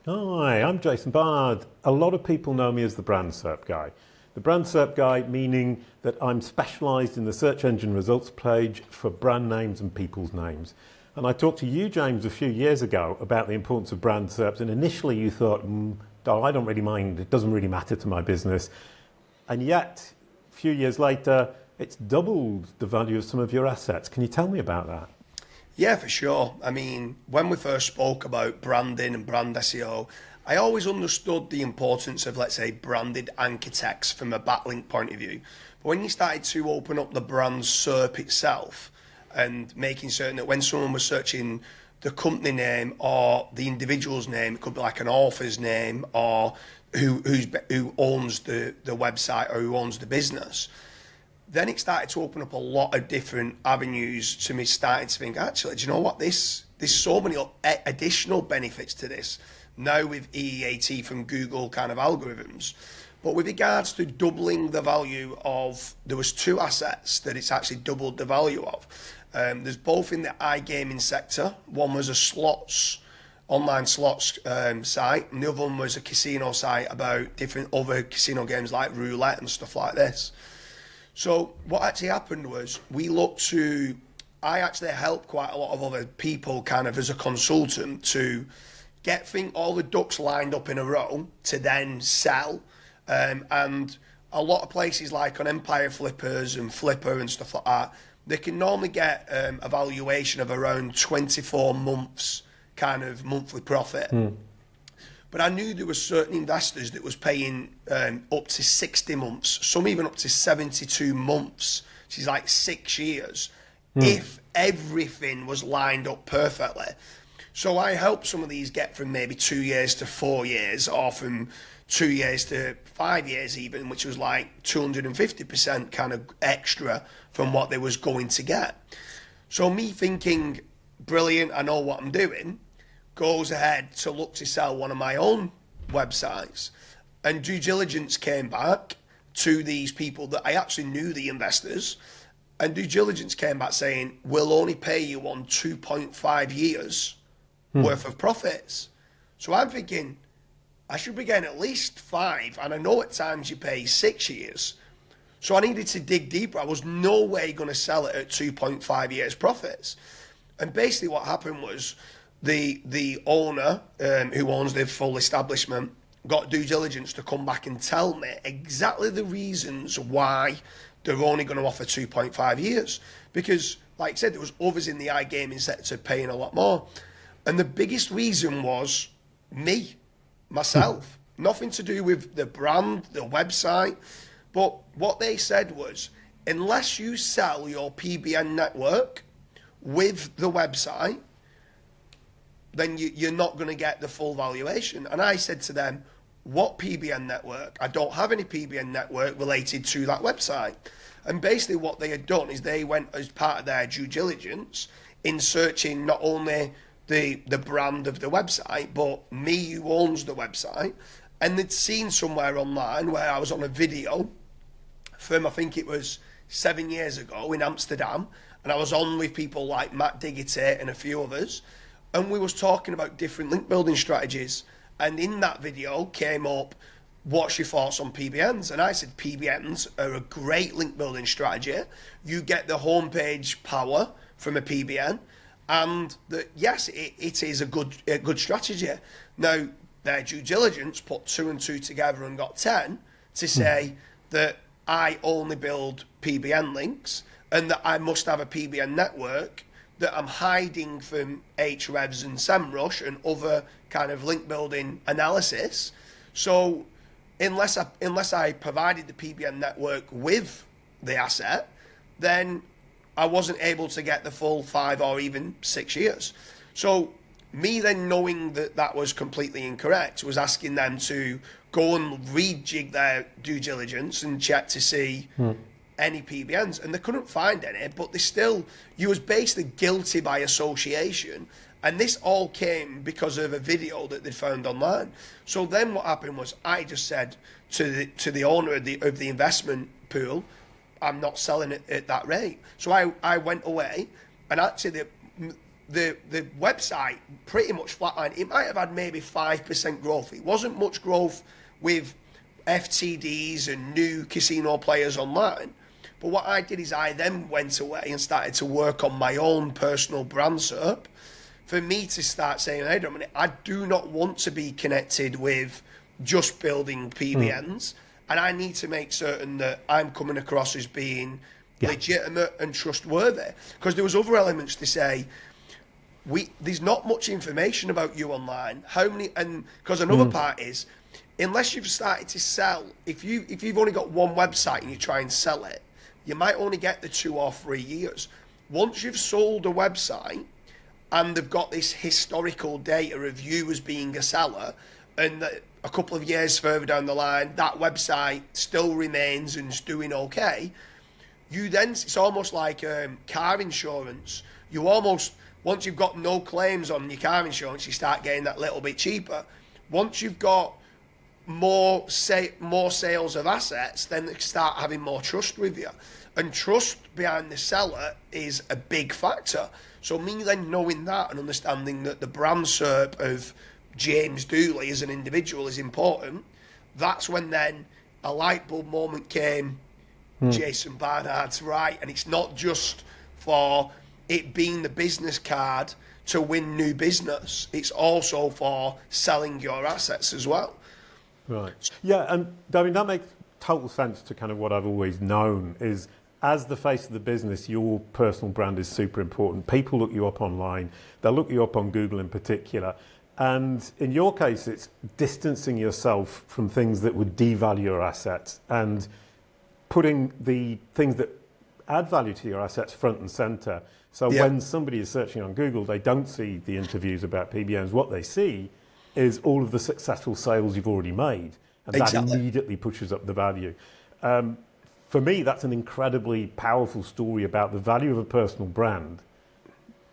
Hi, I'm Jason Barnard. A lot of people know me as the Brand SERP guy. The Brand SERP guy meaning that I'm specialised in the search engine results page for brand names and people's names. And I talked to you, James, a few years ago about the importance of brand SERPs, and initially you thought, I don't really mind, it doesn't really matter to my business. And yet, a few years later, it's doubled the value of some of your assets. Can you tell me about that? Yeah, for sure. I mean, when we first spoke about branding and brand SEO, I always understood the importance of, let's say, branded anchor text from a backlink point of view. But when you started to open up the brand SERP itself and making certain that when someone was searching the company name or the individual's name, it could be like an author's name or who owns the website or who owns the business, then it started to open up a lot of different avenues to me starting to think, actually, do you know what? There's so many additional benefits to this now with EEAT from Google kind of algorithms. But with regards to doubling the value of, there was two assets that it's actually doubled the value of. There's both in the iGaming sector. One was a online slots site, and the other one was a casino site about different other casino games like roulette and stuff like this. So what actually happened was I actually helped quite a lot of other people kind of as a consultant to get all the ducks lined up in a row to then sell. And a lot of places like on Empire Flippers and Flipper and stuff like that, they can normally get a valuation of around 24 months kind of monthly profit. But I knew there were certain investors that was paying up to 60 months, some even up to 72 months, which is like 6 years, if everything was lined up perfectly. So I helped some of these get from maybe 2 years to 4 years, or from 2 years to 5 years even, which was like 250% kind of extra from what they was going to get. So me thinking, brilliant, I know what I'm doing, goes ahead to look to sell one of my own websites, and due diligence came back to these people that I actually knew, the investors, and due diligence came back saying, we'll only pay you on 2.5 years worth of profits. So I'm thinking, I should be getting at least 5, and I know at times you pay 6 years. So I needed to dig deeper. I was no way going to sell it at 2.5 years profits. And basically what happened was, the owner who owns the full establishment got due diligence to come back and tell me exactly the reasons why they're only going to offer 2.5 years. Because, like I said, there was others in the iGaming sector paying a lot more. And the biggest reason was myself. Nothing to do with the brand, the website. But what they said was, unless you sell your PBN network with the website, then you're not going to get the full valuation. And I said to them, what PBN network? I don't have any PBN network related to that website. And basically what they had done is they went as part of their due diligence in searching not only the brand of the website, but me who owns the website. And they'd seen somewhere online where I was on a video from, I think it was 7 years ago in Amsterdam. And I was on with people like Matt Diggity and a few others. And we was talking about different link building strategies. And in that video came up, what's your thoughts on PBNs? And I said, PBNs are a great link building strategy. You get the homepage power from a PBN. And that, yes, it is a good strategy. Now, their due diligence put 2 and 2 together and got 10 to say that I only build PBN links and that I must have a PBN network that I'm hiding from Ahrefs and SEMrush and other kind of link building analysis. So unless I provided the PBN network with the asset, then I wasn't able to get the full 5 or even 6 years. So me then knowing that that was completely incorrect was asking them to go and rejig their due diligence and check to see any PBNs, and they couldn't find any, but you was basically guilty by association, and this all came because of a video that they found online. So then what happened was I just said to the owner of the investment pool, I'm not selling it at that rate. So I went away, and actually the website pretty much flatlined. It might have had maybe 5% growth. It wasn't much growth with FTDs and new casino players online. But what I did is I then went away and started to work on my own personal brand SERP for me to start saying, hey, Dominic, I do not want to be connected with just building PBNs. And I need to make certain that I'm coming across as being legitimate and trustworthy. Because there was other elements to say, there's not much information about you online. How many? And because another part is, unless you've started to sell, if you've only got one website and you try and sell it, you might only get the 2 or 3 years. Once you've sold a website and they've got this historical data of you as being a seller, and that a couple of years further down the line, that website still remains and is doing okay, you then, it's almost like car insurance. You almost, once you've got no claims on your car insurance, you start getting that little bit cheaper. Once you've got more sales of assets, then they start having more trust with you. And trust behind the seller is a big factor. So me then knowing that and understanding that the brand SERP of James Dooley as an individual is important, that's when then a light bulb moment came. Jason Barnard's right, and it's not just for it being the business card to win new business, it's also for selling your assets as well. Right. Yeah, and I mean, that makes total sense to kind of what I've always known is, as the face of the business, your personal brand is super important. People look you up online. They'll look you up on Google in particular. And in your case, it's distancing yourself from things that would devalue your assets and putting the things that add value to your assets front and center. So when somebody is searching on Google, they don't see the interviews about PBNs. What they see is all of the successful sales you've already made. And that immediately pushes up the value. For me, that's an incredibly powerful story about the value of a personal brand,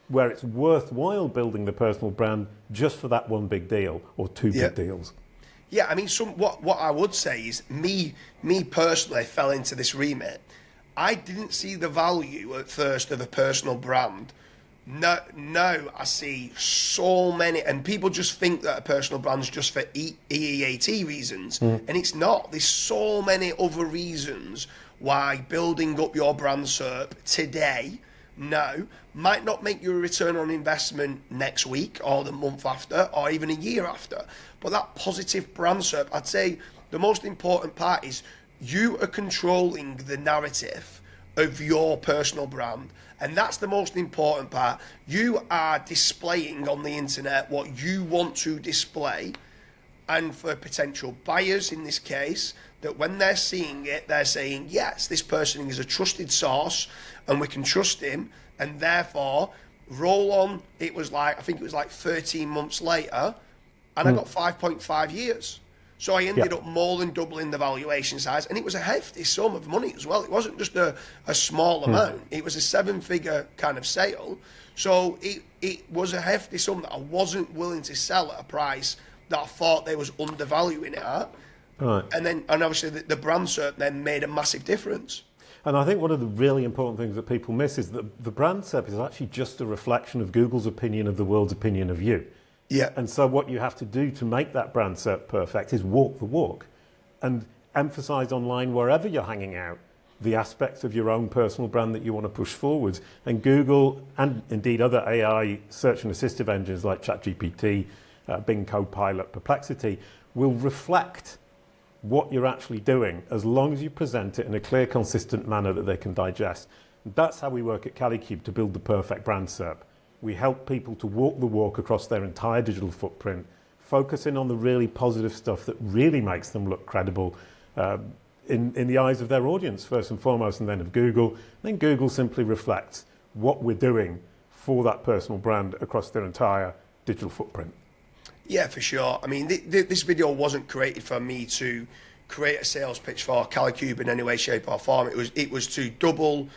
where it's worthwhile building the personal brand just for that one big deal or two big deals. Yeah, I mean, what I would say is me personally fell into this remit. I didn't see the value at first of a personal brand. No, I see so many, and people just think that a personal brand is just for EEAT reasons, and it's not. There's so many other reasons why building up your brand SERP today might not make you a return on investment next week or the month after or even a year after. But that positive brand SERP, I'd say the most important part is you are controlling the narrative of your personal brand. And that's the most important part. You are displaying on the internet what you want to display. And for potential buyers in this case, that when they're seeing it, they're saying, yes, this person is a trusted source and we can trust him. And therefore, roll on, I think it was like 13 months later, and I got 5.5 years. So I ended up more than doubling the valuation size, and it was a hefty sum of money as well. It wasn't just a small amount. It was a 7-figure kind of sale. So it was a hefty sum that I wasn't willing to sell at a price that I thought they was undervaluing it at. Right. And obviously the brand SERP then made a massive difference. And I think one of the really important things that people miss is that the brand SERP is actually just a reflection of Google's opinion of the world's opinion of you. Yeah. And so what you have to do to make that brand SERP perfect is walk the walk and emphasize online wherever you're hanging out the aspects of your own personal brand that you want to push forwards. And Google, and indeed other AI search and assistive engines like ChatGPT, Bing Copilot, Perplexity, will reflect what you're actually doing as long as you present it in a clear, consistent manner that they can digest. And that's how we work at Kalicube to build the perfect brand SERP. We help people to walk the walk across their entire digital footprint, focusing on the really positive stuff that really makes them look credible in the eyes of their audience, first and foremost, and then of Google. Then Google simply reflects what we're doing for that personal brand across their entire digital footprint. Yeah, for sure. I mean, this video wasn't created for me to create a sales pitch for Kalicube in any way, shape or form. It was to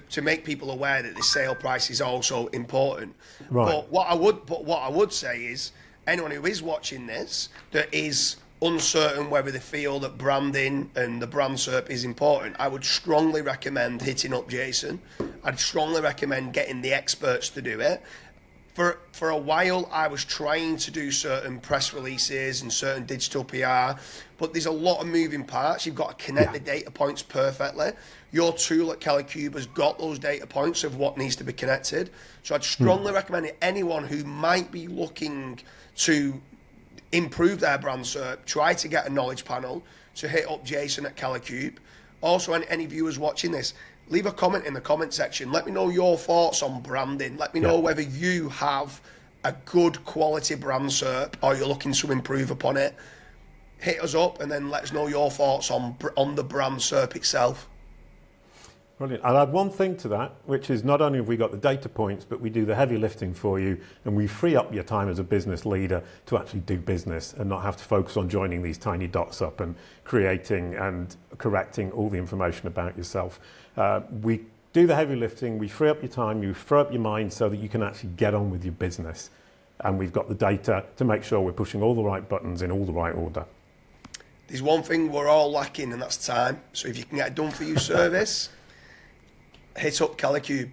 to make people aware that the sale price is also important. Right. But what I would say is anyone who is watching this that is uncertain whether they feel that branding and the brand SERP is important, I would strongly recommend hitting up Jason. I'd strongly recommend getting the experts to do it. For a while, I was trying to do certain press releases and certain digital PR, but there's a lot of moving parts. You've got to connect the data points perfectly. Your tool at Kelly Cube has got those data points of what needs to be connected. So I'd strongly recommend it. Anyone who might be looking to improve their brand SERP, try to get a knowledge panel, to hit up Jason at Kelly Cube. Also, any viewers watching this, leave a comment in the comment section. Let me know your thoughts on branding. Let me know whether you have a good quality brand SERP or you're looking to improve upon it. Hit us up and then let us know your thoughts on the brand SERP itself. Brilliant. I'll add one thing to that, which is not only have we got the data points, but we do the heavy lifting for you, and we free up your time as a business leader to actually do business and not have to focus on joining these tiny dots up and creating and correcting all the information about yourself. We do the heavy lifting, we free up your time, you free up your mind so that you can actually get on with your business. And we've got the data to make sure we're pushing all the right buttons in all the right order. There's one thing we're all lacking, and that's time. So if you can get a done for you service, hit up Kelly Cube.